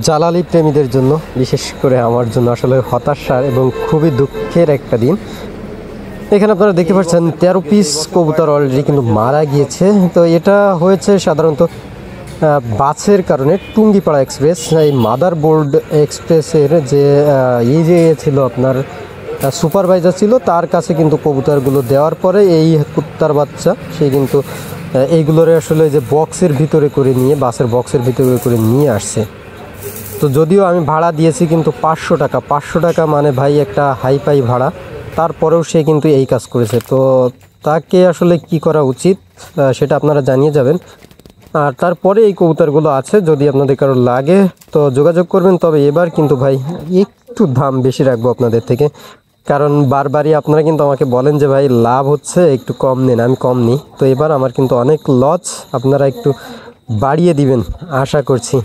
জালালি প্রেমীদের জন্য, বিশেষ করে আমার জন্য আসলে হতাশার এবং খুবই দুঃখের একটা দিন। এখানে আপনারা দেখতে পাচ্ছেন 13 পিস কবুতর অলরেডি কিন্তু মারা গিয়েছে। তো এটা হয়েছে সাধারণত বাসের কারণে। টুঙ্গিপাড়া এক্সপ্রেস, এই মাদারবোর্ড এক্সপ্রেসের যে যে ছিল আপনার সুপারভাইজার ছিল, তার কাছে কিন্তু কবুতরগুলো দেওয়ার পরে এই কুত্তার বাচ্চা সে কিন্তু এইগুলোরে আসলে যে বক্সের ভিতরে করে নিয়ে, বাসের বক্সের ভিতরে করে নিয়ে আসছে। তো যদিও আমি ভাড়া দিয়েছি কিন্তু 500 টাকা, 500 টাকা মানে ভাই একটা হাইফাই ভাড়া, তারপরেও সে কিন্তু এই কাজ করেছে। তো তাকে আসলে কি করা উচিত সেটা আপনারা জানিয়ে যাবেন। আর তারপরে এই কবুতরগুলো আছে, যদি আপনাদের কারো লাগে তো যোগাযোগ করবেন। তবে এবার কিন্তু ভাই একটু দাম বেশি রাখবো আপনাদের থেকে, কারণ বারবারই আপনারা কিন্তু আমাকে বলেন যে ভাই লাভ হচ্ছে একটু কম নেন, আমি কম নিই। তো এবার আমার কিন্তু অনেক লস, আপনারা একটু বাড়িয়ে দিবেন আশা করছি।